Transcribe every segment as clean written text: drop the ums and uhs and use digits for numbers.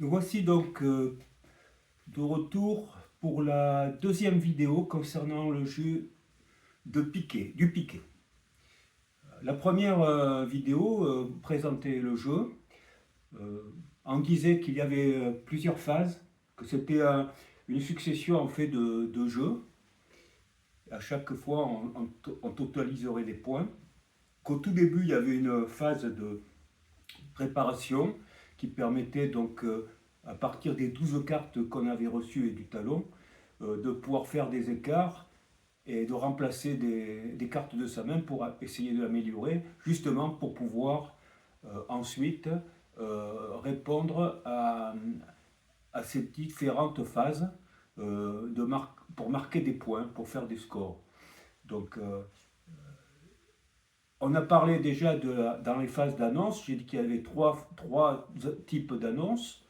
Nous voici donc de retour pour la deuxième vidéo concernant le jeu du piquet. La première vidéo présentait le jeu. On disait qu'il y avait plusieurs phases, que c'était une succession en fait de jeux. À chaque fois, on totaliserait des points. Qu'au tout début, il y avait une phase de préparation qui permettait donc à partir des 12 cartes qu'on avait reçues et du talon, de pouvoir faire des écarts et de remplacer des cartes de sa main pour essayer de l'améliorer, justement pour pouvoir ensuite répondre à ces différentes phases pour marquer des points, pour faire des scores. Donc, on a parlé déjà dans les phases d'annonce, j'ai dit qu'il y avait trois types d'annonces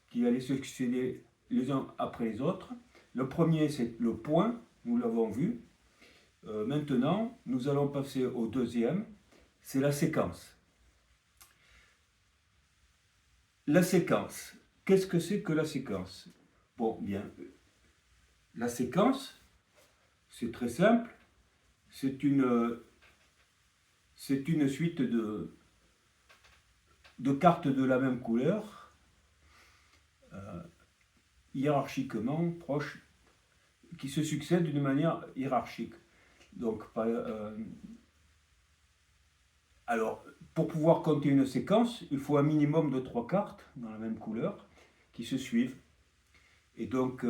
qui allaient se succéder les uns après les autres. Le premier, c'est le point, nous l'avons vu. Maintenant, nous allons passer au deuxième, c'est la séquence. La séquence, qu'est-ce que c'est que la séquence? Bon, bien, la séquence, c'est très simple, c'est une suite de cartes de la même couleur, hiérarchiquement proches, qui se succèdent d'une manière hiérarchique. Donc, alors, pour pouvoir compter une séquence, il faut un minimum de 3 cartes dans la même couleur qui se suivent. Et donc,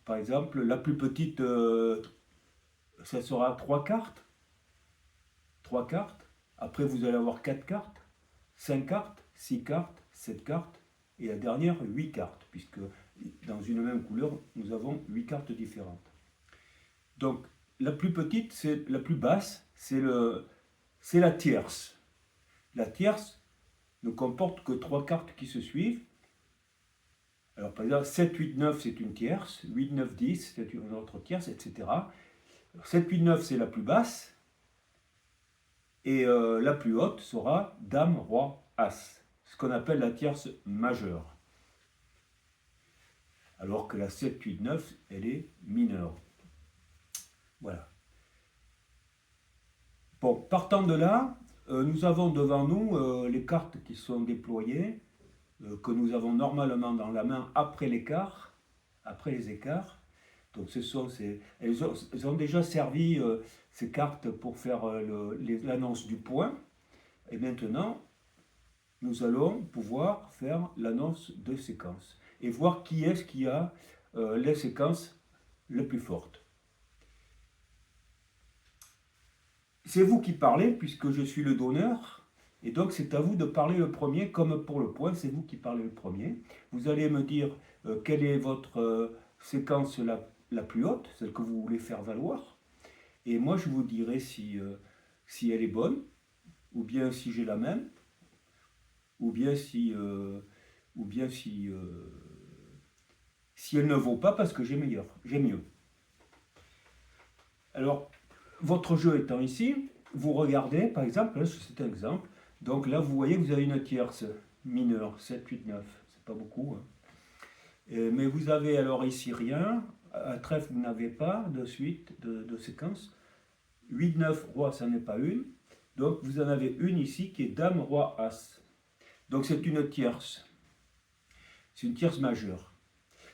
par exemple, la plus petite, ça sera 3 cartes. 3 cartes. Après, vous allez avoir 4 cartes, 5 cartes, 6 cartes, 7 cartes. Et la dernière, 8 cartes, puisque dans une même couleur, nous avons 8 cartes différentes. Donc, la plus petite, c'est la plus basse, c'est la tierce. La tierce ne comporte que 3 cartes qui se suivent. Alors, par exemple, 7, 8, 9, c'est une tierce. 8, 9, 10, c'est une autre tierce, etc. 7, 8, 9, c'est la plus basse. Et la plus haute sera Dame, Roi, As. Ce qu'on appelle la tierce majeure. Alors que la 7, 8, 9, elle est mineure. Voilà. Bon, partant de là, nous avons devant nous les cartes qui sont déployées, que nous avons normalement dans la main après l'écart, après les écarts. Donc elles ont déjà servi ces cartes pour faire l'annonce du point. Et maintenant, nous allons pouvoir faire l'annonce de séquence et voir qui est-ce qui a les séquences les plus fortes. C'est vous qui parlez puisque je suis le donneur et donc c'est à vous de parler le premier comme pour le point, c'est vous qui parlez le premier. Vous allez me dire quelle est votre séquence la plus haute, celle que vous voulez faire valoir et moi je vous dirai si elle est bonne ou bien si j'ai la même ou bien si elle ne vaut pas parce que j'ai mieux. Alors, votre jeu étant ici, vous regardez, par exemple, là, c'est un exemple, donc là, vous voyez que vous avez une tierce mineure, 7, 8, 9, c'est pas beaucoup, hein. Mais vous avez alors ici rien, à trèfle, vous n'avez pas de suite, de séquence, 8, 9, roi, ça n'est pas une, donc vous en avez une ici qui est Dame, Roi, As. Donc c'est une tierce majeure.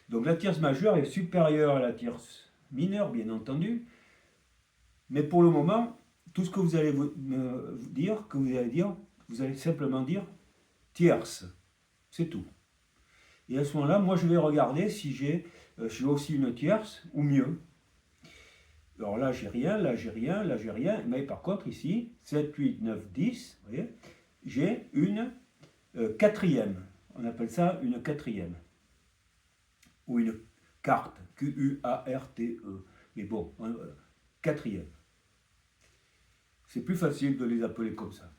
Donc la tierce majeure est supérieure à la tierce mineure, bien entendu. Mais pour le moment, tout ce que vous allez me dire, vous allez simplement dire tierce. C'est tout. Et à ce moment-là, moi je vais regarder si j'ai aussi une tierce ou mieux. Alors là, j'ai rien, là, j'ai rien, là, j'ai rien. Mais par contre, ici, 7, 8, 9, 10, vous voyez, j'ai une quatrième. On appelle ça une quatrième. Ou une carte. Q-U-A-R-T-E. Mais bon, quatrième. C'est plus facile de les appeler comme ça.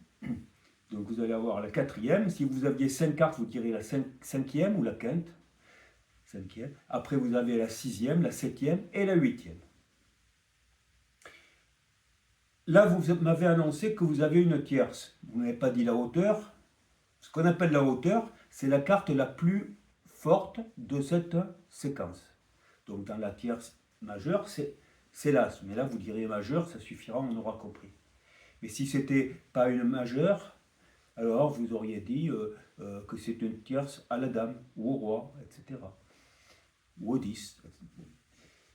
Donc vous allez avoir la quatrième. Si vous aviez 5 cartes, vous tirez la cinquième ou la quinte. Cinquième. Après, vous avez la sixième, la septième et la huitième. Là, vous m'avez annoncé que vous avez une tierce. Vous n'avez pas dit la hauteur. Ce qu'on appelle la hauteur, c'est la carte la plus forte de cette séquence. Donc dans la tierce majeure, c'est l'As. Mais là, vous direz majeur, ça suffira, on aura compris. Mais si c'était pas une majeure, alors vous auriez dit que c'est une tierce à la dame, ou au roi, etc. Ou au 10.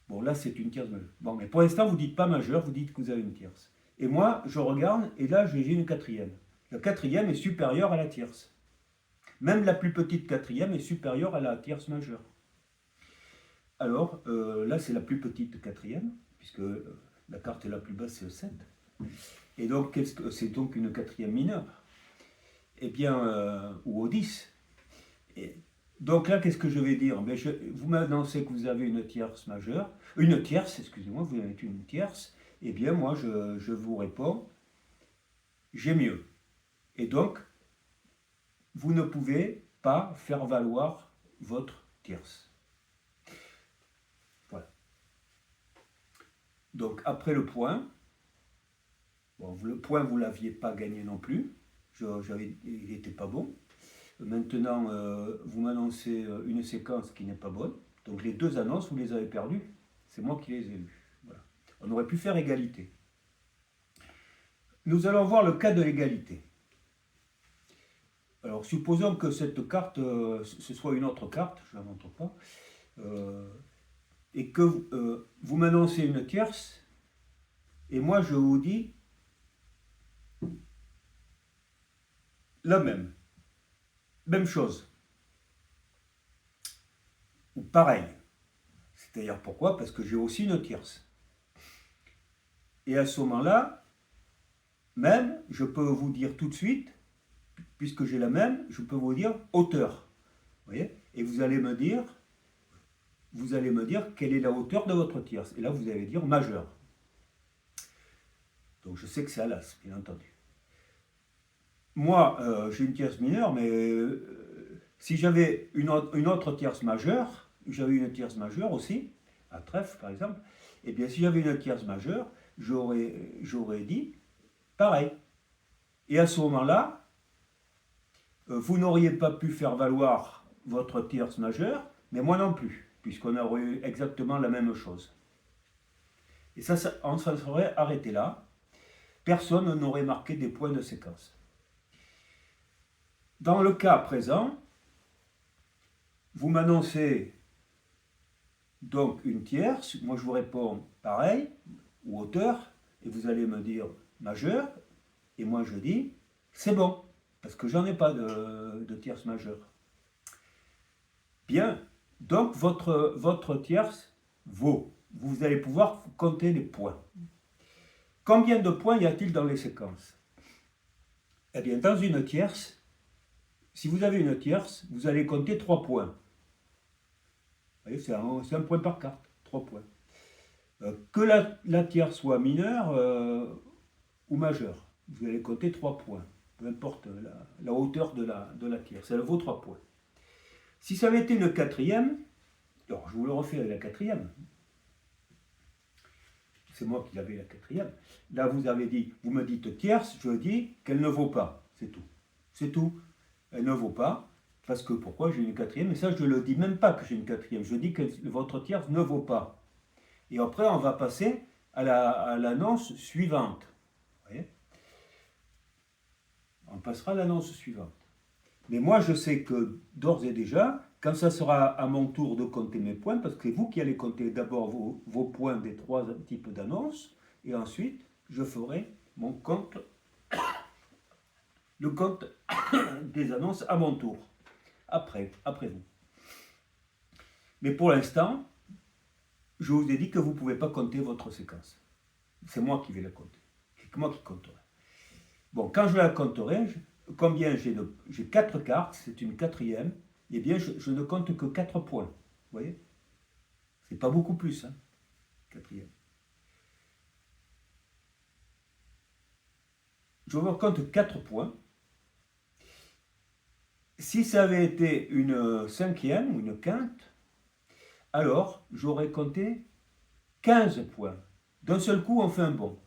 Bon, là, c'est une tierce majeure. Bon, mais pour l'instant, vous ne dites pas majeure, vous dites que vous avez une tierce. Et moi, je regarde, et là, j'ai une quatrième. La quatrième est supérieure à la tierce. Même la plus petite quatrième est supérieure à la tierce majeure. Alors, là, c'est la plus petite quatrième, puisque la carte est la plus basse, c'est le 7. Et donc, c'est donc une quatrième mineure. Eh bien, ou au 10. Et donc là, qu'est-ce que je vais dire? Vous m'annoncez que vous avez une tierce majeure, une tierce, excusez-moi, vous avez une tierce. Eh bien, moi, je vous réponds, j'ai mieux. Et donc, vous ne pouvez pas faire valoir votre tierce. Voilà. Donc, après le point, bon, le point, vous ne l'aviez pas gagné non plus. Il n'était pas bon. Maintenant, vous m'annoncez une séquence qui n'est pas bonne. Donc, les deux annonces, vous les avez perdues. C'est moi qui les ai lues. Voilà. On aurait pu faire égalité. Nous allons voir le cas de l'égalité. Alors, supposons que cette carte, ce soit une autre carte, je ne la montre pas, et que vous m'annoncez une tierce, et moi je vous dis la même chose, ou pareil. C'est-à-dire pourquoi? Parce que j'ai aussi une tierce. Et à ce moment-là, même, je peux vous dire tout de suite, puisque j'ai la même, je peux vous dire hauteur. Vous voyez? Et vous allez me dire quelle est la hauteur de votre tierce. Et là, vous allez dire majeur. Donc je sais que c'est à l'As, bien entendu. Moi, j'ai une tierce mineure, mais si j'avais une autre tierce majeure, j'avais une tierce majeure aussi, à trèfle par exemple, et bien si j'avais une tierce majeure, j'aurais dit pareil. Et à ce moment-là, vous n'auriez pas pu faire valoir votre tierce majeure, mais moi non plus, puisqu'on aurait eu exactement la même chose. Et ça on s'en serait arrêté là. Personne n'aurait marqué des points de séquence. Dans le cas présent, vous m'annoncez donc une tierce, moi je vous réponds pareil, ou hauteur, et vous allez me dire majeur, et moi je dis c'est bon, parce que j'en ai pas de tierce majeure. Bien, donc votre tierce vaut. Vous allez pouvoir compter les points. Combien de points y a-t-il dans les séquences? Eh bien, dans une tierce, si vous avez une tierce, vous allez compter 3 points. Vous voyez, c'est un point par carte, 3 points. Que la tierce soit mineure ou majeure, vous allez compter 3 points. Peu importe la hauteur de la tierce, elle vaut 3 points. Si ça avait été une quatrième, alors je vous le refais avec la quatrième. C'est moi qui l'avais la quatrième. Là, vous me dites tierce, je dis qu'elle ne vaut pas. C'est tout. C'est tout. Elle ne vaut pas. Parce que pourquoi j'ai une quatrième? Et ça, je ne le dis même pas que j'ai une quatrième. Je dis que votre tierce ne vaut pas. Et après, on va passer à l'annonce suivante. Vous voyez? On passera à l'annonce suivante. Mais moi, je sais que d'ores et déjà, quand ça sera à mon tour de compter mes points, parce que c'est vous qui allez compter d'abord vos points des 3 types d'annonces, et ensuite, je ferai mon compte, le compte des annonces à mon tour, après vous. Mais pour l'instant, je vous ai dit que vous ne pouvez pas compter votre séquence. C'est moi qui vais la compter. C'est moi qui compterai. Bon, quand je la compterai, combien j'ai 4 cartes, c'est une quatrième, eh bien je ne compte que 4 points. Vous voyez? C'est pas beaucoup plus, hein, quatrième. Je vous compte 4 points. Si ça avait été une cinquième ou une quinte, alors j'aurais compté 15 points. D'un seul coup, on fait un bond.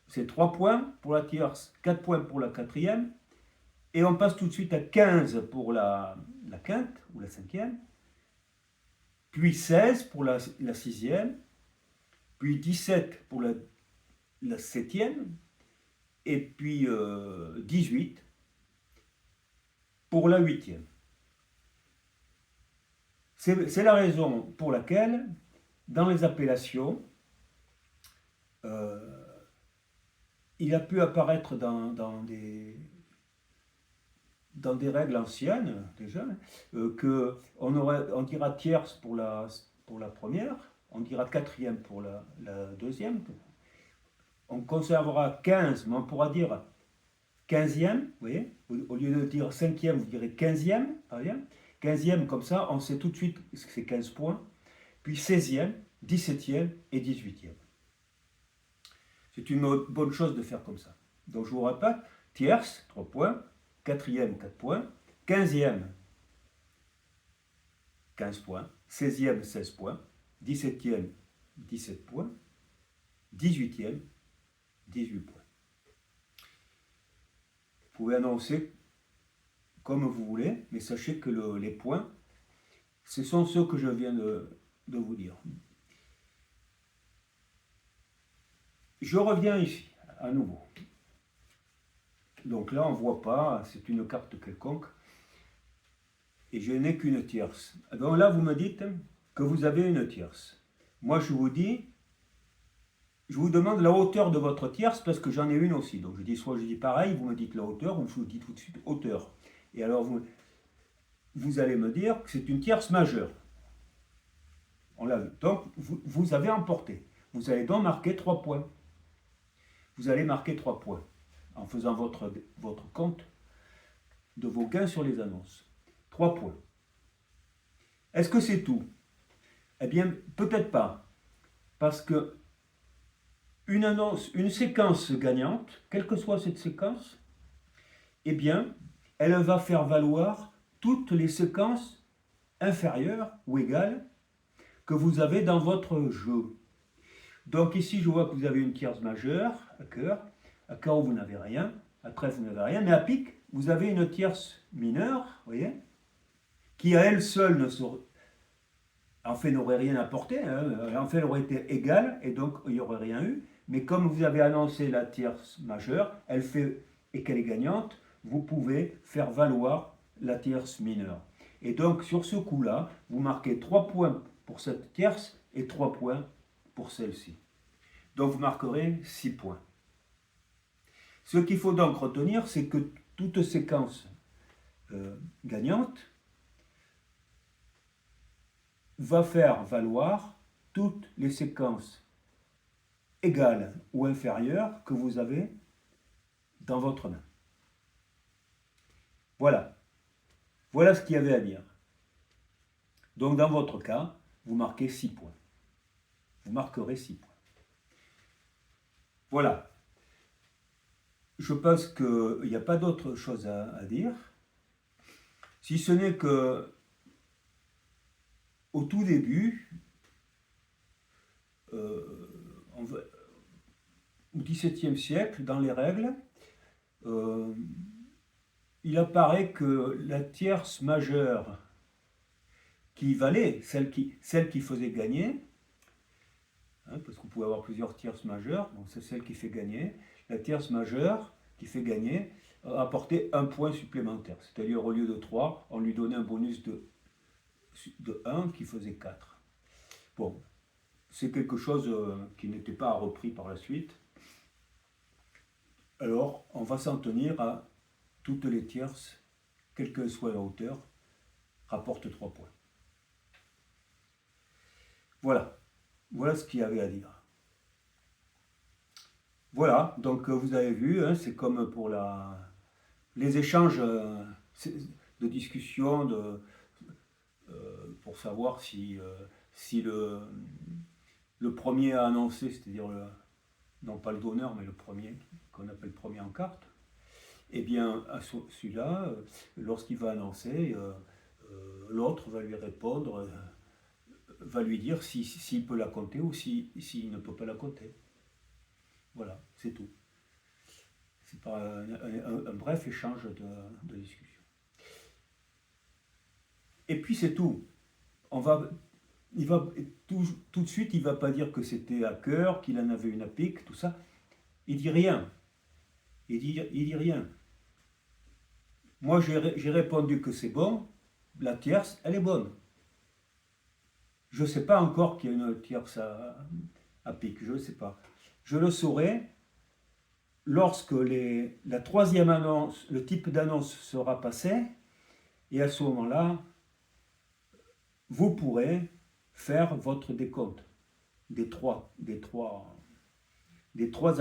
C'est 3 points pour la tierce, 4 points pour la quatrième, et on passe tout de suite à 15 pour la quinte ou la cinquième, puis 16 pour la sixième, puis 17 pour la septième, et puis 18 pour la huitième. C'est la raison pour laquelle, dans les appellations, il a pu apparaître dans des règles anciennes, déjà, on dira tierce pour la première, on dira quatrième pour la deuxième, on conservera 15, mais on pourra dire 15e, vous voyez, au lieu de dire 5e, vous direz 15e, par exemple. 15e, comme ça, on sait tout de suite que c'est 15 points, puis 16e, 17e et 18e. C'est une bonne chose de faire comme ça. Donc je vous répète, tierce, 3 points, quatrième, 4 points, 15e, 15 points, 16e, 16 points, 17e, 17 points, 18e, 18 points. Vous pouvez annoncer comme vous voulez, mais sachez que les points, ce sont ceux que je viens de vous dire. Je reviens ici, à nouveau. Donc là, on ne voit pas, c'est une carte quelconque, et je n'ai qu'une tierce. Donc là, vous me dites que vous avez une tierce. Moi, je vous demande la hauteur de votre tierce, parce que j'en ai une aussi. Donc soit je dis pareil, vous me dites la hauteur, ou je vous dis tout de suite hauteur. Et alors, vous allez me dire que c'est une tierce majeure. On l'a vu. Donc, vous avez emporté. Vous allez donc marquer 3 points. Vous allez marquer 3 points en faisant votre compte de vos gains sur les annonces. 3 points. Est-ce que c'est tout? Eh bien, peut-être pas. Parce que une annonce, une séquence gagnante, quelle que soit cette séquence, eh bien, elle va faire valoir toutes les séquences inférieures ou égales que vous avez dans votre jeu. Donc ici, je vois que vous avez une tierce majeure, à cœur vous n'avez rien, à trèfle vous n'avez rien, mais à pique, vous avez une tierce mineure, vous voyez, qui à elle seule n'aurait rien apporté, en fait elle aurait été égale, et donc il n'y aurait rien eu, mais comme vous avez annoncé la tierce majeure, et qu'elle est gagnante, vous pouvez faire valoir la tierce mineure. Et donc sur ce coup-là, vous marquez 3 points pour cette tierce et 3 points pour celle-ci. Donc vous marquerez 6 points. Ce qu'il faut donc retenir, c'est que toute séquence gagnante va faire valoir toutes les séquences égales ou inférieures que vous avez dans votre main. Voilà. Voilà ce qu'il y avait à dire. Donc dans votre cas, vous marquez 6 points. Vous marquerez 6 points. Voilà. Je pense qu'il n'y a pas d'autre chose à dire, si ce n'est que au tout début, au XVIIe siècle, dans les règles, il apparaît que la tierce majeure qui valait, celle qui faisait gagner, parce que vous pouvez avoir plusieurs tierces majeures, donc c'est celle qui fait gagner, la tierce majeure qui fait gagner apportait 1 point supplémentaire. C'est-à-dire au lieu de 3, on lui donnait un bonus de 1 qui faisait 4. Bon, c'est quelque chose qui n'était pas repris par la suite. Alors, on va s'en tenir à toutes les tierces, quelle que soit la hauteur, rapportent 3 points. Voilà. Voilà ce qu'il y avait à dire. Voilà, donc vous avez vu, c'est comme pour les échanges de discussion pour savoir si le premier à annoncer, c'est-à-dire non pas le donneur, mais le premier, qu'on appelle premier en carte, eh bien, à celui-là, lorsqu'il va annoncer, l'autre va lui répondre, va lui dire s'il peut la compter ou s'il ne peut pas la compter. Voilà, c'est tout. C'est pas un bref échange de discussion. Et puis c'est tout. On va il va tout de suite, il va pas dire que c'était à cœur, qu'il en avait une à pique, tout ça. Il dit rien. Il dit rien. Moi, j'ai répondu que c'est bon. La tierce, elle est bonne. Je ne sais pas encore qu'il y a une tierce à pique. Je ne sais pas. Je le saurai lorsque la troisième annonce, le type d'annonce sera passé. Et à ce moment-là, vous pourrez faire votre décompte des trois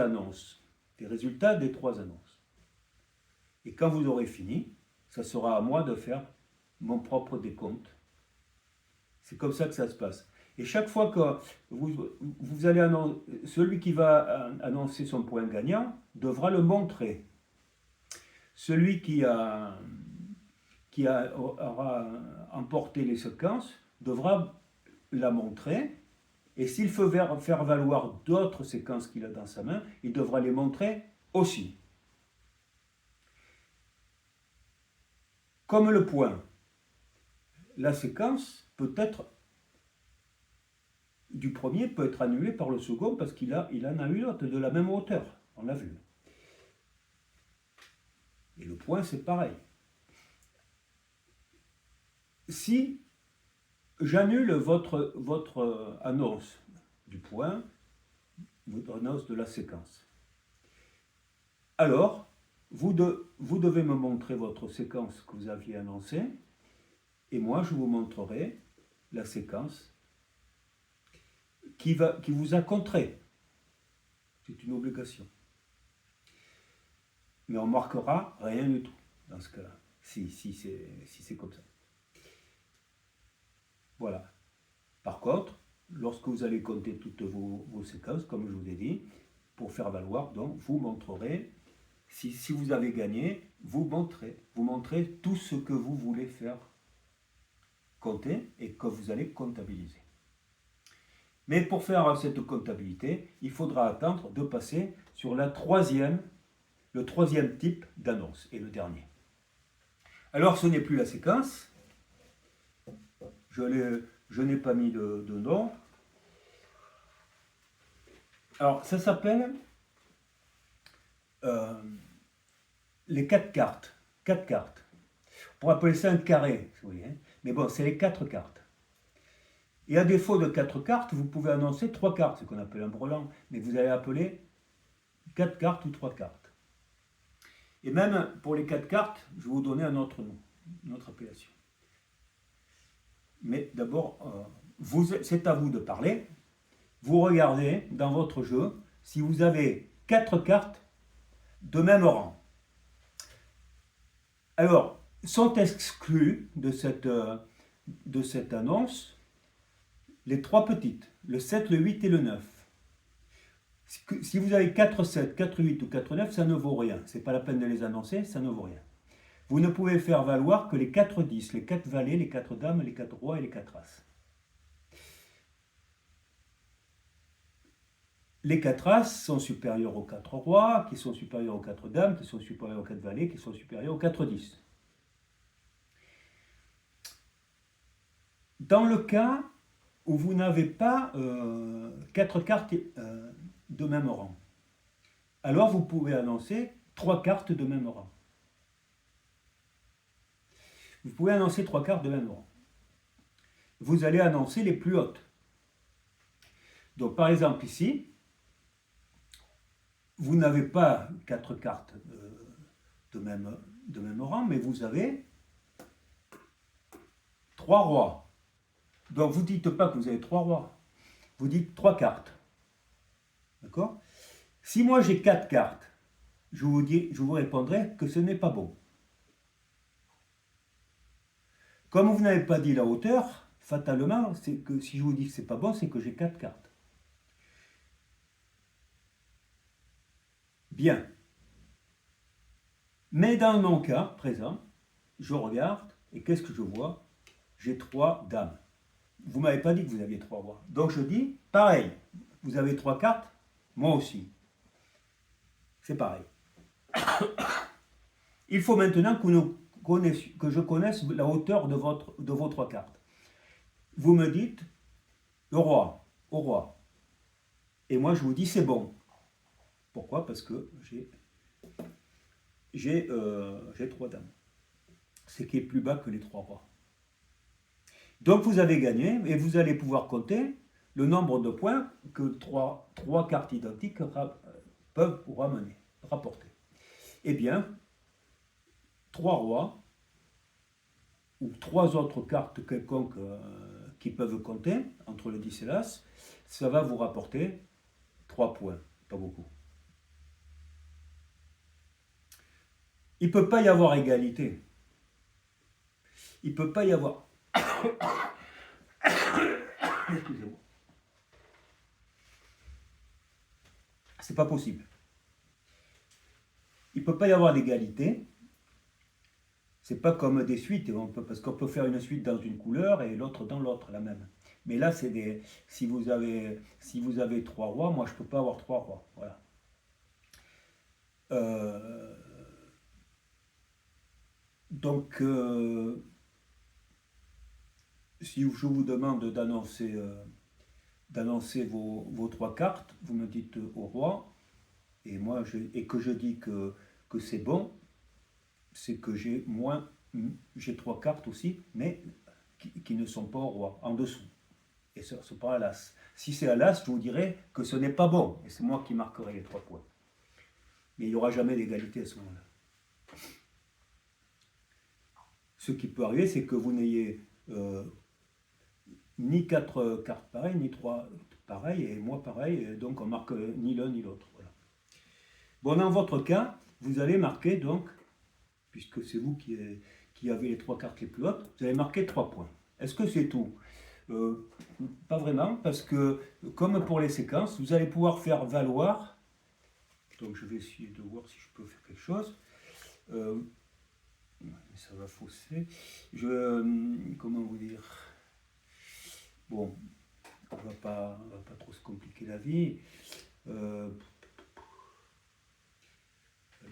annonces, des résultats des trois annonces. Et quand vous aurez fini, ça sera à moi de faire mon propre décompte. C'est comme ça que ça se passe. Et chaque fois que vous allez annoncer, celui qui va annoncer son point gagnant devra le montrer. Celui qui aura emporté les séquences devra la montrer. Et s'il veut faire valoir d'autres séquences qu'il a dans sa main, il devra les montrer aussi. Comme le point, la séquence peut être du premier peut être annulée par le second parce qu'il en a une autre de la même hauteur. On l'a vu. Et le point, c'est pareil. Si j'annule votre annonce du point, votre annonce de la séquence, alors vous devez me montrer votre séquence que vous aviez annoncée et moi je vous montrerai la séquence qui vous a contré. C'est une obligation. Mais on ne marquera rien du tout dans ce cas-là, si c'est comme ça. Voilà. Par contre, lorsque vous allez compter toutes vos séquences, comme je vous ai dit, pour faire valoir, donc vous montrerez, si vous avez gagné, vous montrez tout ce que vous voulez faire compter et que vous allez comptabiliser. Mais pour faire cette comptabilité, il faudra attendre de passer sur le troisième type d'annonce et le dernier. Alors ce n'est plus la séquence, je n'ai pas mis de nom. Alors ça s'appelle les 4 cartes. 4 cartes. On pourrait appeler ça un carré, vous voyez, mais bon, c'est les 4 cartes. Et à défaut de 4 cartes, vous pouvez annoncer 3 cartes, ce qu'on appelle un brelan, mais vous allez appeler 4 cartes ou 3 cartes. Et même pour les 4 cartes, je vais vous donner un autre nom, une autre appellation. Mais d'abord, c'est à vous de parler. Vous regardez dans votre jeu si vous avez 4 cartes de même rang. Alors, sont exclus de cette annonce les 3 petites, le 7, le 8 et le 9. Si vous avez 4, 7, 4, 8 ou 4, 9, ça ne vaut rien. Ce n'est pas la peine de les annoncer, ça ne vaut rien. Vous ne pouvez faire valoir que les 4 10, les 4 valets, les 4 dames, les 4 rois et les 4 as. Les 4 as sont supérieurs aux 4 rois, qui sont supérieurs aux 4 dames, qui sont supérieurs aux 4 valets, qui sont supérieurs aux 4 10. Dans le cas où vous n'avez pas 4 cartes de même rang, alors vous pouvez annoncer 3 cartes de même rang. Vous pouvez annoncer 3 cartes de même rang. Vous allez annoncer les plus hautes. Donc par exemple ici, vous n'avez pas 4 cartes de même rang, mais vous avez 3 rois. Donc vous ne dites pas que vous avez 3 rois, vous dites 3 cartes. D'accord? Si moi j'ai 4 cartes, je vous répondrai que ce n'est pas bon. Comme vous n'avez pas dit la hauteur, fatalement, c'est que si je vous dis que ce n'est pas bon, c'est que j'ai 4 cartes. Bien. Mais dans mon cas présent, je regarde et qu'est-ce que je vois? J'ai 3 dames. Vous ne m'avez pas dit que vous aviez 3 rois. Donc je dis, pareil, vous avez 3 cartes, moi aussi. C'est pareil. Il faut maintenant que je connaisse la hauteur de vos 3 cartes. Vous me dites, le roi, au roi. Et moi, je vous dis, c'est bon. Pourquoi? Parce que j'ai 3 dames. C'est qui est plus bas que les 3 rois. Donc vous avez gagné et vous allez pouvoir compter le nombre de points que trois cartes identiques peuvent vous ramener, rapporter. Eh bien, 3 rois ou 3 autres cartes quelconques qui peuvent compter entre le 10 et l'As, ça va vous rapporter 3 points, pas beaucoup. Il ne peut pas y avoir égalité. Il ne peut pas y avoir... Excusez-moi. C'est pas possible. Il ne peut pas y avoir d'égalité. C'est pas comme des suites, parce qu'on peut faire une suite dans une couleur et l'autre dans l'autre, la même. Mais là, c'est des. Si vous avez 3 rois, moi je peux pas avoir 3 rois. Voilà. Donc, si je vous demande d'annoncer vos 3 cartes, vous me dites au roi, et moi que je dis que c'est bon, c'est que j'ai 3 cartes aussi, mais qui ne sont pas au roi, en dessous. Et ce n'est pas à l'as. Si c'est à l'as, je vous dirais que ce n'est pas bon, et c'est moi qui marquerai les 3 points. Mais il n'y aura jamais d'égalité à ce moment-là. Ce qui peut arriver, c'est que vous n'ayez ni 4 cartes pareilles, ni 3 pareilles, et moi pareil, et donc on marque ni l'un ni l'autre. Voilà. Bon, dans votre cas, vous allez marquer donc, puisque c'est vous qui avez les 3 cartes les plus hautes, vous allez marquer 3 points. Est-ce que c'est tout? Pas vraiment, parce que comme pour les séquences, vous allez pouvoir faire valoir, donc je vais essayer de voir si je peux faire quelque chose, ça va fausser, comment vous dire, bon, on va pas trop se compliquer la vie, allez,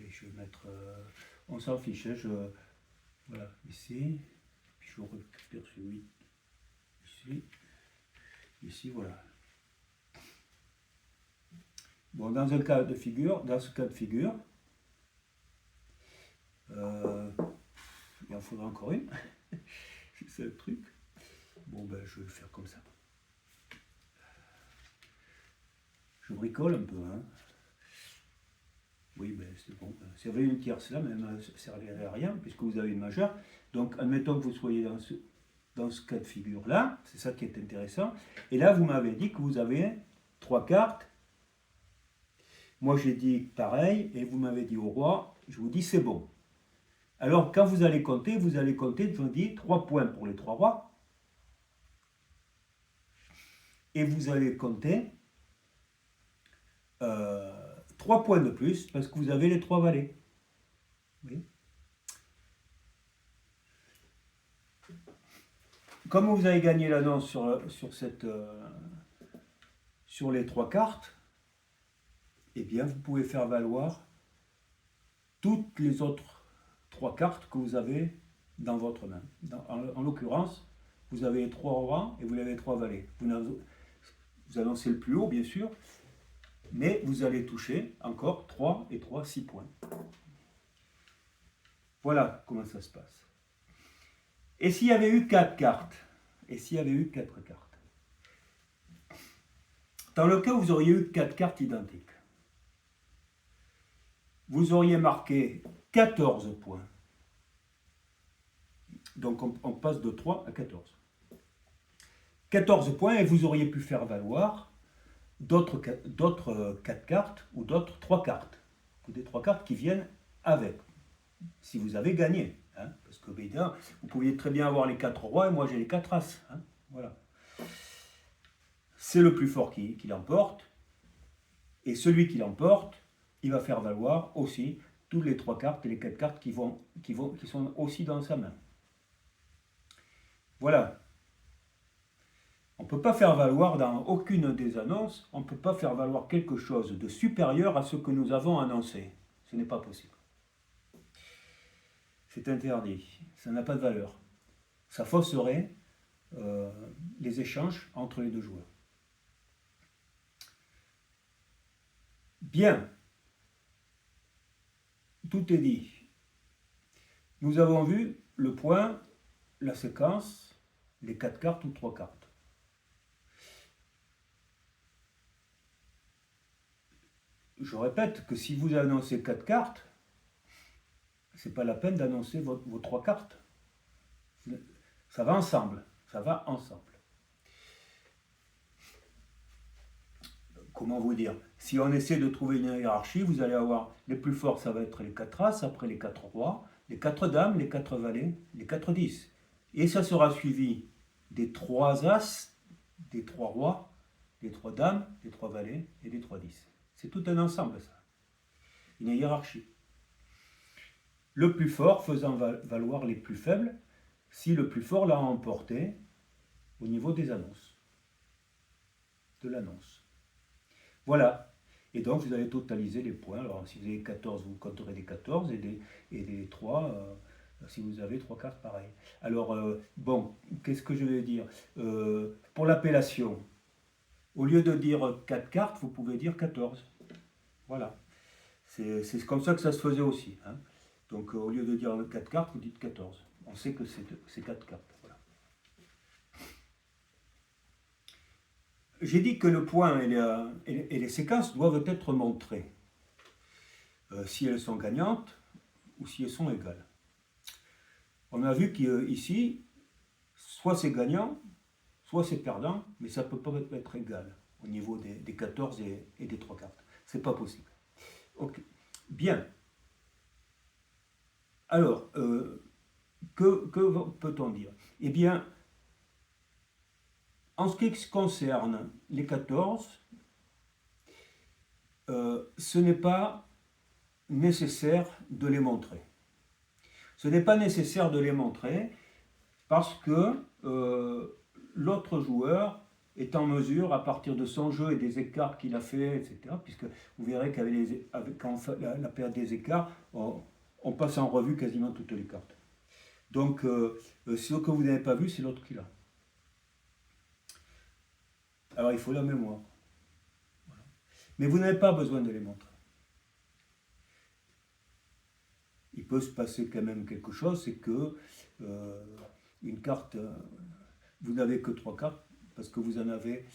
je vais mettre, on s'en fiche, hein, voilà, ici, puis je récupère celui ici, voilà. Bon, dans ce cas de figure, il en faudra encore une. C'est le truc. Bon, ben, je vais le faire comme ça. Je bricole un peu, hein. Oui, ben, c'est bon. Si vous avez une tierce là, même, ça ne servirait à rien, puisque vous avez une majeure. Donc, admettons que vous soyez dans ce cas de figure-là, c'est ça qui est intéressant. Et là, vous m'avez dit que vous avez 3 cartes. Moi, j'ai dit pareil, et vous m'avez dit au roi, je vous dis c'est bon. Alors, quand vous allez compter, je vous dis 3 points pour les 3 rois. Et vous allez compter 3 points de plus, parce que vous avez les 3 valets. Oui. Comme vous avez gagné l'annonce sur les 3 cartes, eh bien, vous pouvez faire valoir toutes les autres 3 cartes que vous avez dans votre main. En l'occurrence, vous avez 3 rois et vous avez 3 valets. Vous annoncez le plus haut, bien sûr, mais vous allez toucher encore 3 et 3, 6 points. Voilà comment ça se passe. Et s'il y avait eu 4 cartes? Dans le cas où vous auriez eu 4 cartes identiques, vous auriez marqué 14 points. Donc on passe de 3 à 14. 14 points et vous auriez pu faire valoir d'autres 4 cartes ou d'autres 3 cartes. Ou des 3 cartes qui viennent avec, si vous avez gagné. Hein, parce que vous pouviez très bien avoir les 4 rois et moi j'ai les 4 as. Hein, voilà. C'est le plus fort qui l'emporte. Et celui qui l'emporte, il va faire valoir aussi toutes les 3 cartes et les 4 cartes qui sont aussi dans sa main. Voilà. On ne peut pas faire valoir dans aucune des annonces, on ne peut pas faire valoir quelque chose de supérieur à ce que nous avons annoncé. Ce n'est pas possible. C'est interdit. Ça n'a pas de valeur. Ça fausserait les échanges entre les deux joueurs. Bien, tout est dit. Nous avons vu le point, la séquence, les 4 cartes ou 3 cartes. Je répète que si vous annoncez 4 cartes, c'est pas la peine d'annoncer vos 3 cartes. Ça va ensemble, ça va ensemble. Comment vous dire? Si on essaie de trouver une hiérarchie, vous allez avoir les plus forts, ça va être les 4 As, après les 4 rois, les 4 dames, les 4 valets, les 4 10. Et ça sera suivi des 3 As, des 3 rois, des 3 dames, des 3 valets et des 3 10. C'est tout un ensemble, ça. Une hiérarchie. Le plus fort faisant valoir les plus faibles, si le plus fort l'a emporté au niveau des annonces. De l'annonce. Voilà. Et donc, vous allez totaliser les points. Alors, si vous avez 14, vous compterez des 14 et des 3, si vous avez 3 cartes pareilles. Alors, bon, qu'est-ce que je vais dire? Pour l'appellation, au lieu de dire 4 cartes, vous pouvez dire 14. Voilà. C'est comme ça que ça se faisait aussi. Hein. Donc, au lieu de dire 4 cartes, vous dites 14. On sait que c'est 4 cartes. Voilà. J'ai dit que le point et les séquences doivent être montrées, si elles sont gagnantes ou si elles sont égales. On a vu qu'ici, soit c'est gagnant, soit c'est perdant, mais ça ne peut pas être égal au niveau des 14 et des 3 cartes. C'est pas possible. Ok. Bien. Alors, que peut-on dire? Eh bien, en ce qui concerne les 14, ce n'est pas nécessaire de les montrer. Ce n'est pas nécessaire de les montrer parce que l'autre joueur est en mesure, à partir de son jeu et des écarts qu'il a fait, etc., puisque vous verrez quand on fait la période des écarts, on passe en revue quasiment toutes les cartes. Donc, ce que vous n'avez pas vu, c'est l'autre qui l'a. Alors, il faut la mémoire. Voilà. Mais vous n'avez pas besoin de les montrer. Il peut se passer quand même quelque chose, c'est que une carte, vous n'avez que 3 cartes, parce que vous en aviez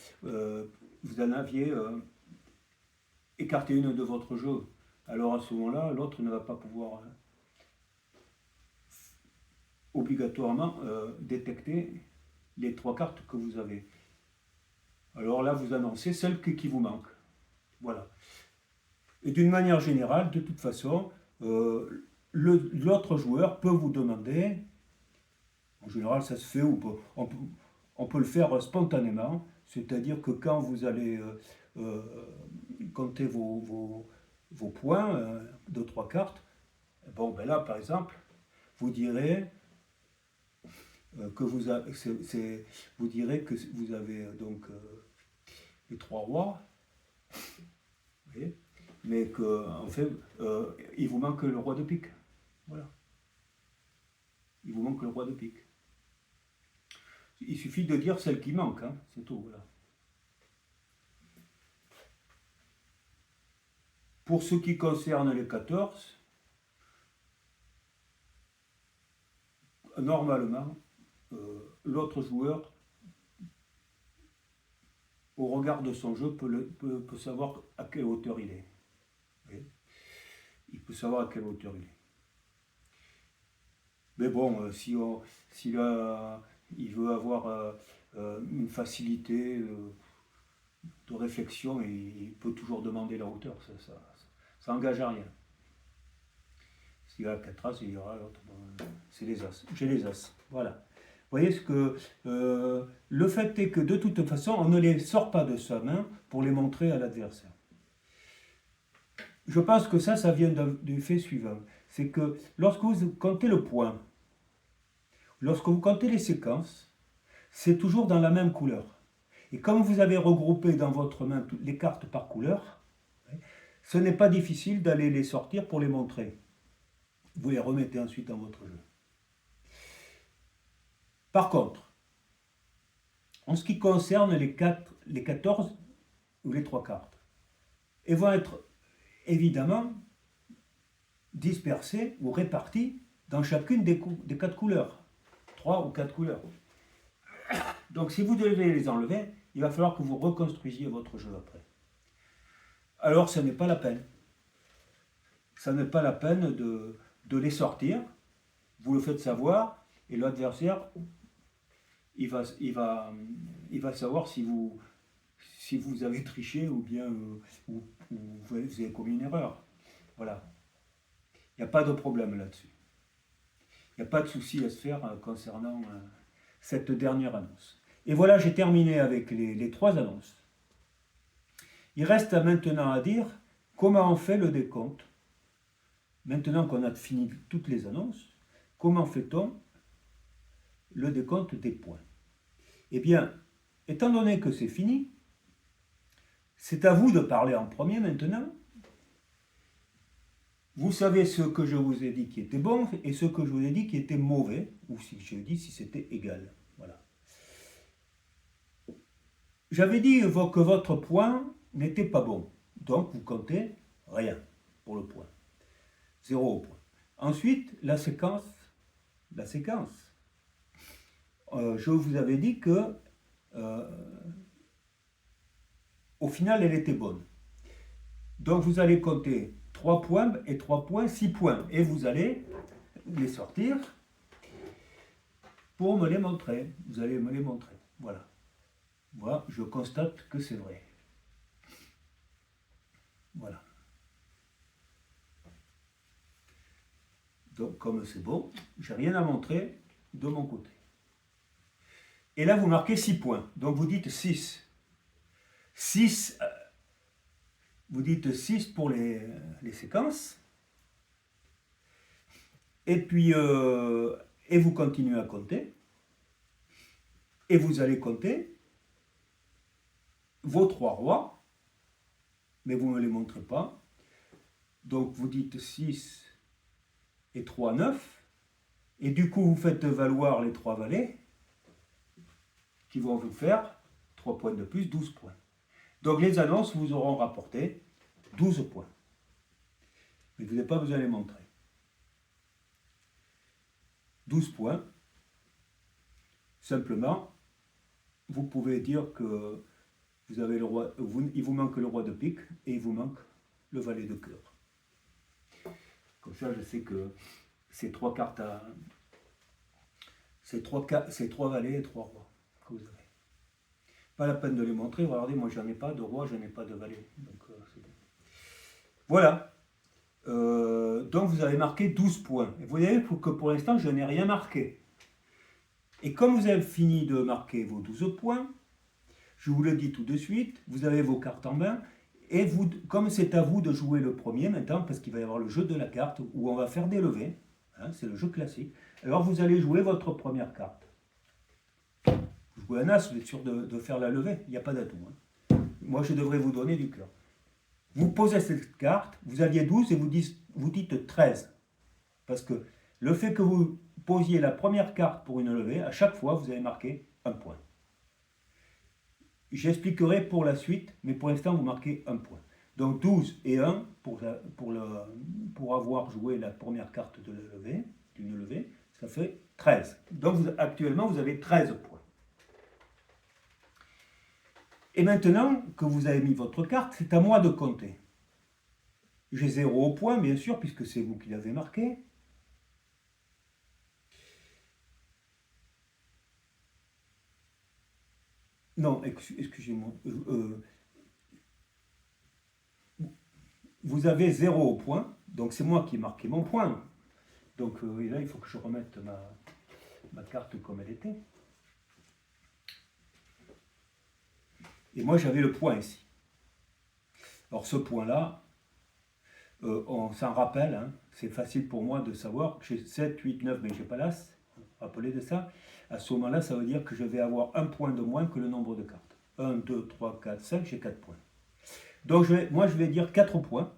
écarté une de votre jeu. Alors à ce moment-là, l'autre ne va pas pouvoir obligatoirement détecter les 3 cartes que vous avez. Alors là, vous annoncez celle qui vous manque. Voilà. Et d'une manière générale, de toute façon, l'autre joueur peut vous demander, en général ça se fait, on peut le faire spontanément, c'est-à-dire que quand vous allez compter vos points de 3 cartes, bon ben là par exemple, vous direz que vous avez donc les 3 rois, vous voyez, mais qu'en fait, il vous manque le roi de pique. Voilà. Il vous manque le roi de pique. Il suffit de dire celle qui manque, hein, c'est tout. Voilà. Pour ce qui concerne les 14, normalement, l'autre joueur, au regard de son jeu, peut savoir à quelle hauteur il est. Oui. Il peut savoir à quelle hauteur il est. Mais bon, si là, il veut avoir une facilité de réflexion, il peut toujours demander la hauteur. Ça n'engage à rien. S'il a 4 As, il y aura l'autre. C'est les As. J'ai les As. Voilà. Vous voyez ce que le fait est que de toute façon, on ne les sort pas de sa main pour les montrer à l'adversaire. Je pense que ça vient du fait suivant. C'est que lorsque vous comptez le point, lorsque vous comptez les séquences, c'est toujours dans la même couleur. Et comme vous avez regroupé dans votre main toutes les cartes par couleur, ce n'est pas difficile d'aller les sortir pour les montrer. Vous les remettez ensuite dans votre jeu. Par contre, en ce qui concerne les 14 ou les 3 cartes. Et vont être évidemment dispersées ou réparties dans chacune des 4 couleurs. 3 ou 4 couleurs. Donc si vous devez les enlever, il va falloir que vous reconstruisiez votre jeu après. Alors ce n'est pas la peine. Ça n'est pas la peine de les sortir. Vous le faites savoir et l'adversaire, il va savoir si vous avez triché ou bien vous avez commis une erreur. Voilà. Il n'y a pas de problème là-dessus. Il n'y a pas de souci à se faire concernant cette dernière annonce. Et voilà, j'ai terminé avec les 3 annonces. Il reste maintenant à dire comment on fait le décompte. Maintenant qu'on a fini toutes les annonces, comment fait-on le décompte des points? Eh bien, étant donné que c'est fini, c'est à vous de parler en premier maintenant. Vous savez ce que je vous ai dit qui était bon et ce que je vous ai dit qui était mauvais, ou si je dis si c'était égal. Voilà. J'avais dit que votre point n'était pas bon, donc vous comptez rien pour le point. 0 point. Ensuite, la séquence. Je vous avais dit que au final, elle était bonne. Donc vous allez compter 3 points et 3 points, 6 points. Et vous allez les sortir pour me les montrer. Vous allez me les montrer. Voilà. Moi, je constate que c'est vrai. Voilà. Donc, comme c'est bon, j'ai rien à montrer de mon côté. Et là, vous marquez 6 points. Donc, vous dites 6. 6, vous dites 6 pour les séquences. Et puis, et vous continuez à compter. Et vous allez compter vos 3 rois. Mais vous ne me les montrez pas. Donc, vous dites 6 et 3, 9. Et du coup, vous faites valoir les 3 valets qui vont vous faire 3 points de plus, 12 points. Donc les annonces vous auront rapporté 12 points. Mais vous n'avez pas besoin de les montrer. 12 points. Simplement, vous pouvez dire que vous avez le roi, il vous manque le roi de pique et il vous manque le valet de cœur. Comme ça, je sais que ces 3 cartes à... Ces 3 valets et 3 rois que vous avez. Pas la peine de les montrer. Regardez, moi j'en ai pas de roi, je n'ai pas de valet. Donc c'est bon. Voilà. Donc vous avez marqué 12 points. Et vous voyez que pour l'instant je n'ai rien marqué. Et comme vous avez fini de marquer vos 12 points, je vous le dis tout de suite, vous avez vos cartes en main. Et vous, comme c'est à vous de jouer le premier maintenant, parce qu'il va y avoir le jeu de la carte où on va faire des levées, hein, c'est le jeu classique, alors vous allez jouer votre première carte. Vous jouez un as, vous êtes sûr de faire la levée, il n'y a pas d'atout. Hein. Moi je devrais vous donner du cœur. Vous posez cette carte, vous aviez 12 et vous dites 13. Parce que le fait que vous posiez la première carte pour une levée, à chaque fois vous avez marqué un point. J'expliquerai pour la suite, mais pour l'instant vous marquez un point. Donc 12 et 1 pour avoir joué la première carte de la levée, d'une levée, ça fait 13. Donc actuellement vous avez 13 points. Et maintenant que vous avez mis votre carte, c'est à moi de compter. J'ai 0 au point, bien sûr, puisque c'est vous qui l'avez marqué. Non, excusez-moi. Vous avez 0 au point, donc c'est moi qui ai marqué mon point. Donc et là, il faut que je remette ma carte comme elle était. Et moi, j'avais le point ici. Alors ce point-là, on s'en rappelle, hein, c'est facile pour moi de savoir que j'ai 7, 8, 9, mais je n'ai pas l'as. Rappelez de ça. À ce moment-là, ça veut dire que je vais avoir un point de moins que le nombre de cartes. 1, 2, 3, 4, 5, j'ai 4 points. Donc moi, je vais dire 4 points.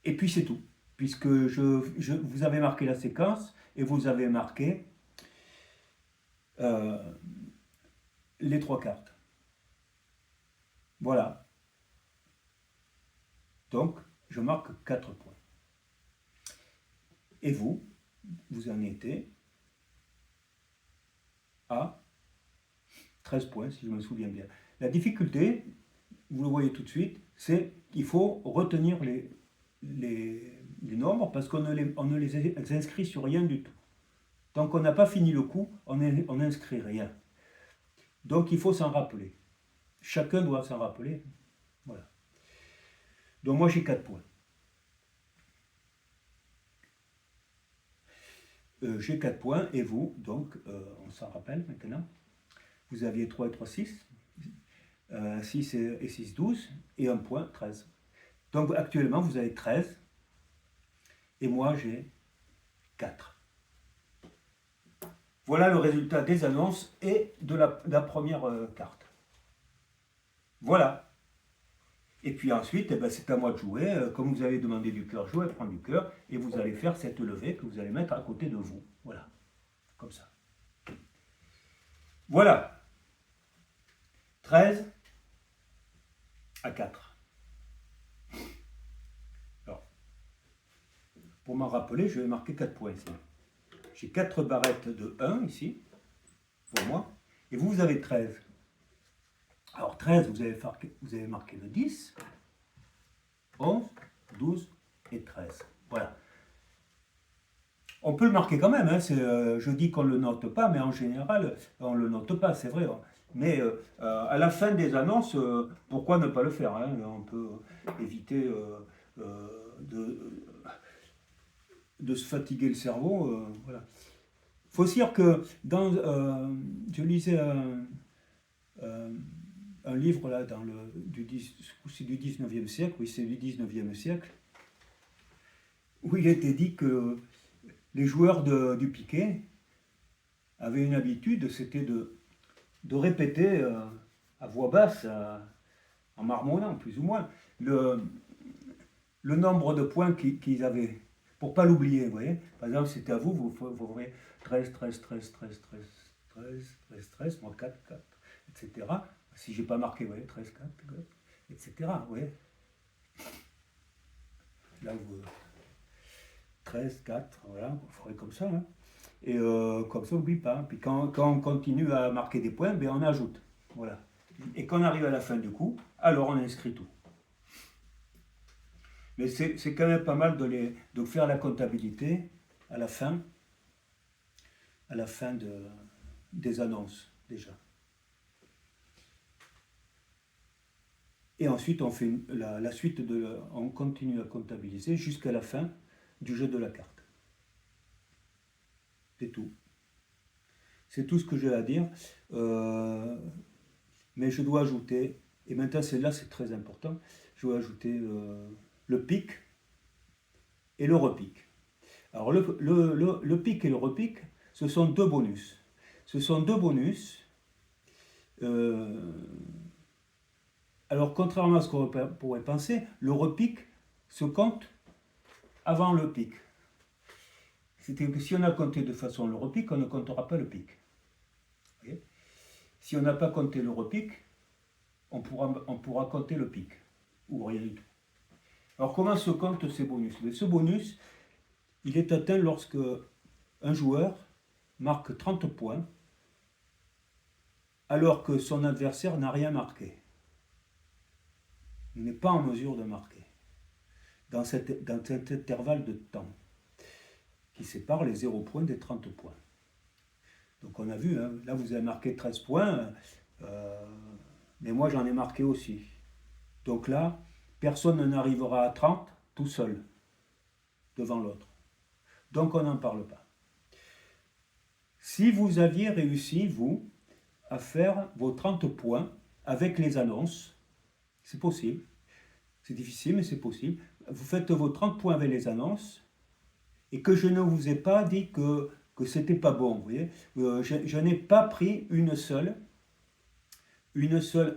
Et puis c'est tout. Puisque vous avez marqué la séquence et vous avez marqué euh, les 3 cartes. Voilà. Donc, je marque 4 points. Et vous, vous en étiez à 13 points, si je me souviens bien. La difficulté, vous le voyez tout de suite, c'est qu'il faut retenir les nombres parce qu'on ne les inscrit sur rien du tout. Tant qu'on n'a pas fini le coup, on n'inscrit rien. Donc il faut s'en rappeler. Chacun doit s'en rappeler. Voilà. Donc moi j'ai 4 points. J'ai 4 points et vous, donc on s'en rappelle maintenant. Vous aviez 3 et 3, 6. 6 et 6, 12. Et 1 point, 13. Donc actuellement vous avez 13. Et moi j'ai 4. Voilà le résultat des annonces et de la première carte. Voilà. Et puis ensuite, eh ben, c'est à moi de jouer. Comme vous avez demandé du cœur, jouez, prendre du cœur. Et vous allez faire cette levée que vous allez mettre à côté de vous. Voilà. Comme ça. Voilà. 13 à 4. Alors, pour m'en rappeler, je vais marquer 4 points ici. J'ai 4 barrettes de 1 ici, pour moi. Et vous, vous avez 13. Alors 13, vous avez marqué le 10, 11, 12 et 13. Voilà. On peut le marquer quand même, hein, je dis qu'on ne le note pas, mais en général, on ne le note pas, c'est vrai. Mais à la fin des annonces, pourquoi ne pas le faire, hein, on peut éviter de se fatiguer le cerveau. Voilà. Il faut se dire que je lisais un livre là, du 19e siècle, oui c'est du 19e siècle, où il était dit que les joueurs du piquet avaient une habitude, c'était de répéter à voix basse, en marmonnant plus ou moins, le nombre de points qu'ils avaient, pour ne pas l'oublier, vous voyez. Par exemple, c'était à vous, vous voyez 13, 13, 13, 13, 13, 13, 13, 13, moi 4, 4, etc. Si je n'ai pas marqué, vous voyez, 13, 4, 4, etc. Vous voyez. Là, vous... 13, 4, voilà, vous ferez comme ça. Hein. Et comme ça, on n'oublie pas. Puis quand on continue à marquer des points, ben on ajoute. Voilà. Et quand on arrive à la fin du coup, alors on inscrit tout. Mais c'est quand même pas mal de faire la comptabilité à la fin des annonces, déjà. Et ensuite, on fait la suite, on continue à comptabiliser jusqu'à la fin du jeu de la carte. C'est tout. C'est tout ce que j'ai à dire. Mais je dois ajouter, et maintenant c'est très important, je dois ajouter le pic et le repique. Alors le pic et le repique, ce sont deux bonus. Ce sont deux bonus. Alors contrairement à ce qu'on pourrait penser, le repique se compte avant le pic. C'est-à-dire que si on a compté de façon le repique, on ne comptera pas le pic. Okay. Si on n'a pas compté le repique, on pourra compter le pic, ou rien du tout. Alors comment se comptent ces bonus? Ce bonus, il est atteint lorsque un joueur marque 30 points, alors que son adversaire n'a rien marqué. Il n'est pas en mesure de marquer, dans cet intervalle de temps, qui sépare les 0 points des 30 points. Donc on a vu, hein, là vous avez marqué 13 points, mais moi j'en ai marqué aussi. Donc là, personne n'arrivera à 30 tout seul, devant l'autre. Donc on n'en parle pas. Si vous aviez réussi, vous, à faire vos 30 points avec les annonces, c'est possible. C'est difficile, mais c'est possible. Vous faites vos 30 points avec les annonces, et que je ne vous ai pas dit que c'était pas bon, vous voyez. Je n'ai pas pris une seule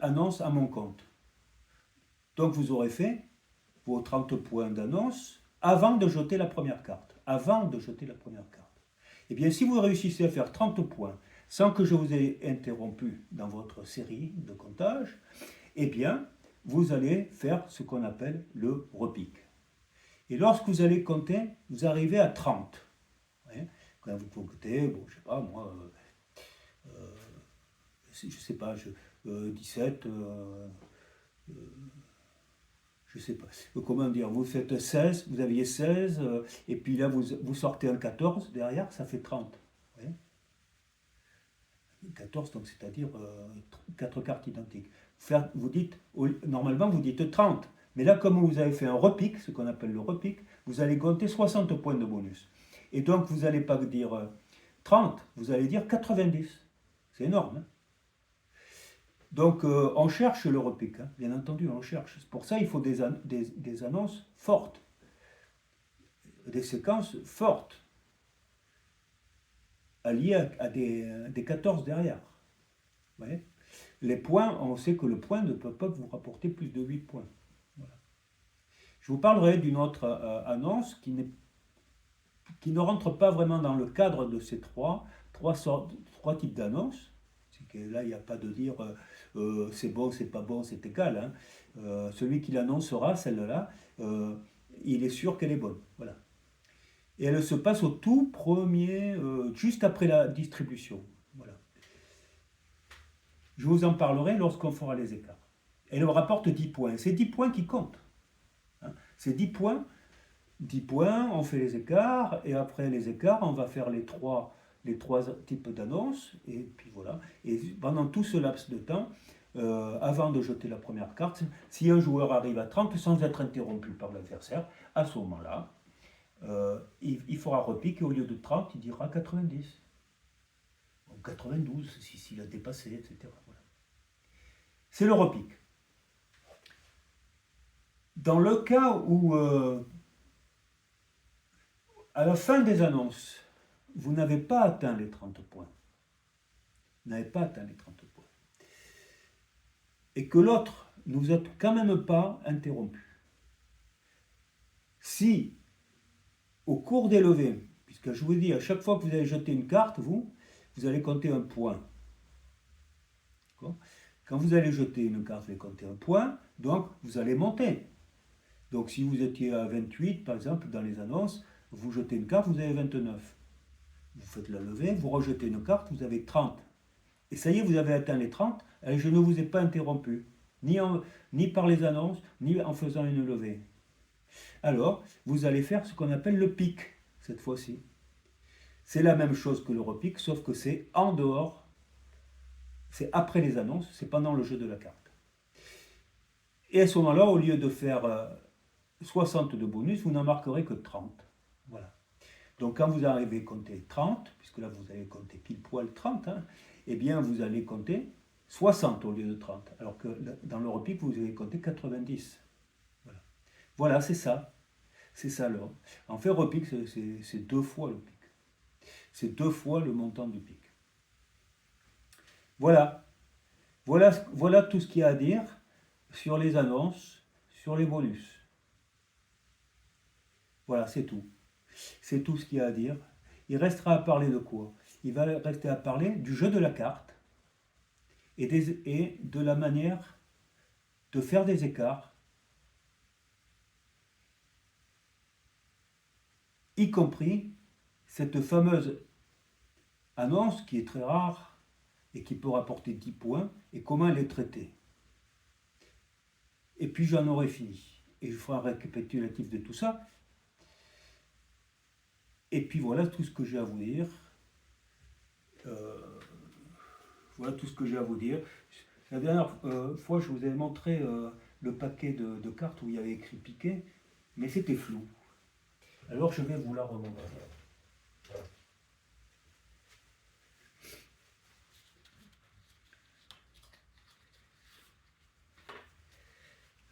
annonce à mon compte. Donc vous aurez fait vos 30 points d'annonce avant de jeter la première carte. Avant de jeter la première carte. Eh bien, si vous réussissez à faire 30 points sans que je vous ai interrompu dans votre série de comptage, eh bien, vous allez faire ce qu'on appelle le repique. Et lorsque vous allez compter, vous arrivez à 30. Ouais. Quand vous comptez, bon, je sais pas, moi, je sais pas, 17, je sais pas, comment dire, vous faites 16, vous aviez 16, et puis là, vous sortez un 14 derrière, ça fait 30. Ouais. 14, donc c'est-à-dire 4 cartes identiques. Vous dites, normalement, vous dites 30. Mais là, comme vous avez fait un repique, ce qu'on appelle le repique, vous allez compter 60 points de bonus. Et donc, vous n'allez pas dire 30, vous allez dire 90. C'est énorme. Hein. Donc, on cherche le repique, hein. Bien entendu, on cherche. Pour ça, il faut des annonces fortes, des séquences fortes, alliées à des 14 derrière. Vous voyez. Les points, on sait que le point ne peut pas vous rapporter plus de 8 points. Voilà. Je vous parlerai d'une autre annonce qui ne rentre pas vraiment dans le cadre de ces trois types d'annonces. C'est que là, il n'y a pas de dire c'est bon, c'est pas bon, c'est égal. Hein. Celui qui l'annoncera, celle-là, il est sûr qu'elle est bonne. Voilà. Et elle se passe au tout premier, juste après la distribution. Voilà. Je vous en parlerai lorsqu'on fera les écarts. Elle rapporte 10 points. C'est 10 points qui comptent. Hein. C'est 10 points. 10 points, on fait les écarts, et après les écarts, on va faire les trois types d'annonces, et puis voilà. Et pendant tout ce laps de temps, avant de jeter la première carte, si un joueur arrive à 30 sans être interrompu par l'adversaire, à ce moment-là, il fera repique, et au lieu de 30, il dira 90. Ou 92, s'il a dépassé, etc. Voilà. C'est le repique. Dans le cas où, à la fin des annonces, vous n'avez pas atteint les 30 points, vous n'avez pas atteint les 30 points, et que l'autre ne vous a quand même pas interrompu, si, au cours des levées, puisque je vous dis, à chaque fois que vous allez jeter une carte, vous allez compter un point. Quand vous allez jeter une carte, vous allez compter un point, donc vous allez monter. Donc si vous étiez à 28, par exemple, dans les annonces, vous jetez une carte, vous avez 29. Vous faites la levée, vous rejetez une carte, vous avez 30. Et ça y est, vous avez atteint les 30, et je ne vous ai pas interrompu, ni par les annonces, ni en faisant une levée. Alors, vous allez faire ce qu'on appelle le pic, cette fois-ci. C'est la même chose que le repique, sauf que c'est en dehors, c'est après les annonces, c'est pendant le jeu de la carte. Et à ce moment-là, au lieu de faire 60 de bonus, vous n'en marquerez que 30. Voilà. Donc quand vous arrivez à compter 30, puisque là vous allez compter pile poil 30, hein, eh bien vous allez compter 60 au lieu de 30. Alors que dans le repique, vous allez compter 90. Voilà, voilà, c'est ça. C'est ça alors. En fait, repique, c'est 2 fois le pic. C'est 2 fois le montant du pic. Voilà. Voilà tout ce qu'il y a à dire sur les annonces, sur les bonus. Voilà, c'est tout. C'est tout ce qu'il y a à dire. Il restera à parler de quoi? Il va rester à parler du jeu de la carte et de la manière de faire des écarts, y compris cette fameuse annonce qui est très rare et qui peut rapporter 10 points, et comment elle est traitée. Et puis j'en aurai fini. Et je ferai un récapitulatif de tout ça. Et puis voilà tout ce que j'ai à vous dire. Voilà tout ce que j'ai à vous dire. La dernière fois, je vous avais montré le paquet de cartes où il y avait écrit piqué, mais c'était flou. Alors je vais vous la remontrer.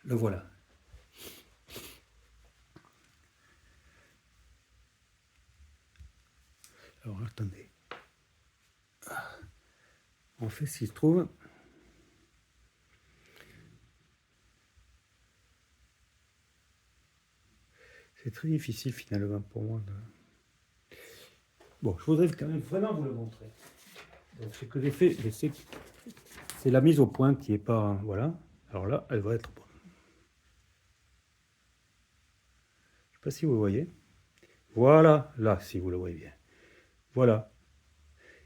Le voilà. Alors attendez. En fait, s'il se trouve, c'est très difficile finalement pour moi. Bon, je voudrais quand même vraiment vous le montrer. Donc, ce que j'ai fait, c'est la mise au point qui est pas... Voilà. Alors là, elle va être bonne. Je ne sais pas si vous le voyez. Voilà, là, si vous le voyez bien. Voilà.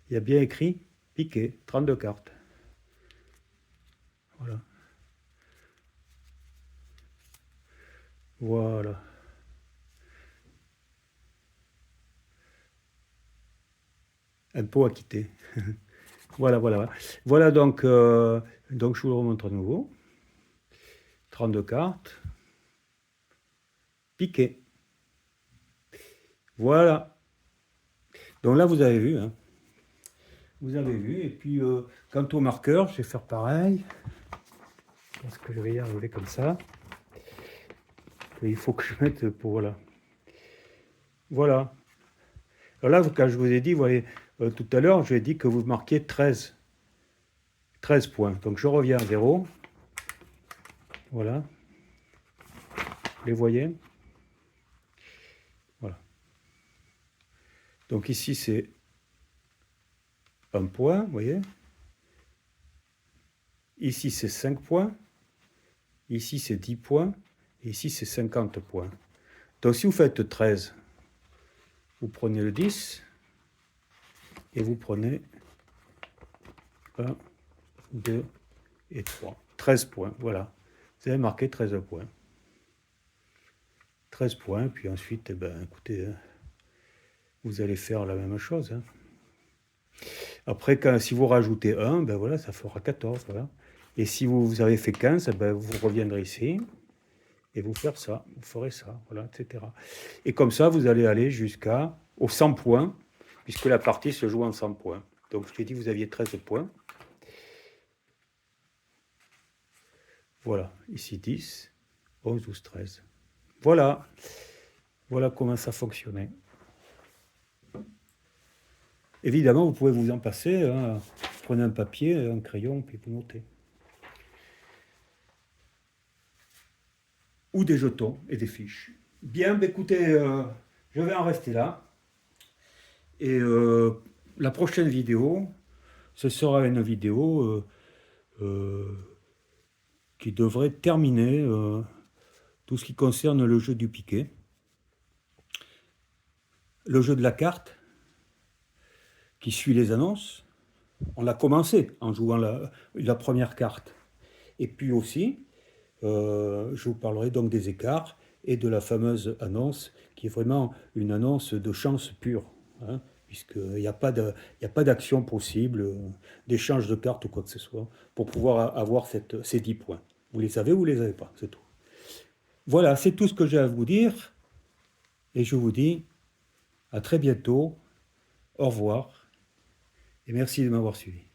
Il y a bien écrit piqué, 32 cartes. Voilà. Voilà. Impôt acquitté. Voilà, voilà. Voilà donc, donc je vous le remontre à nouveau. 32 cartes. Piqué. Voilà. Donc là, vous avez vu. Hein. Vous avez vu. Et puis, quant au marqueur, je vais faire pareil. Je pense que je vais y arriver comme ça. Et il faut que je mette pour... Voilà. Voilà. Alors là, quand je vous ai dit, vous voyez, tout à l'heure, je vous ai dit que vous marquiez 13 points. Donc je reviens à 0. Voilà. Vous les voyez? Voilà. Donc ici, c'est un point, vous voyez? Ici, c'est 5 points. Ici, c'est 10 points. Et ici, c'est 50 points. Donc si vous faites 13, vous prenez le 10 et vous prenez 1, 2 et 3. 13 points, voilà. Vous avez marqué 13 points. 13 points, puis ensuite, eh ben, écoutez, vous allez faire la même chose. Hein. Après, si vous rajoutez 1, ben voilà, ça fera 14. Voilà. Et si vous avez fait 15, ben vous reviendrez ici et vous ferez ça, voilà, etc. Et comme ça, vous allez aller jusqu'aux 100 points, puisque la partie se joue en 100 points. Donc, je t'ai dit, vous aviez 13 points. Voilà, ici 10, 11, 12, 13. Voilà, voilà comment ça fonctionnait. Évidemment, vous pouvez vous en passer. Hein. Prenez un papier, un crayon, puis vous notez. Ou des jetons et des fiches. Bien, écoutez, je vais en rester là. Et la prochaine vidéo, ce sera une vidéo qui devrait terminer tout ce qui concerne le jeu du piquet. Le jeu de la carte, qui suit les annonces. On l'a commencé en jouant la première carte. Et puis aussi, je vous parlerai donc des écarts et de la fameuse annonce, qui est vraiment une annonce de chance pure. Hein, puisqu'il n'y a pas d'action possible, d'échange de cartes ou quoi que ce soit, pour pouvoir avoir ces 10 points. Vous les avez ou vous ne les avez pas, c'est tout. Voilà, c'est tout ce que j'ai à vous dire. Et je vous dis à très bientôt. Au revoir. Et merci de m'avoir suivi.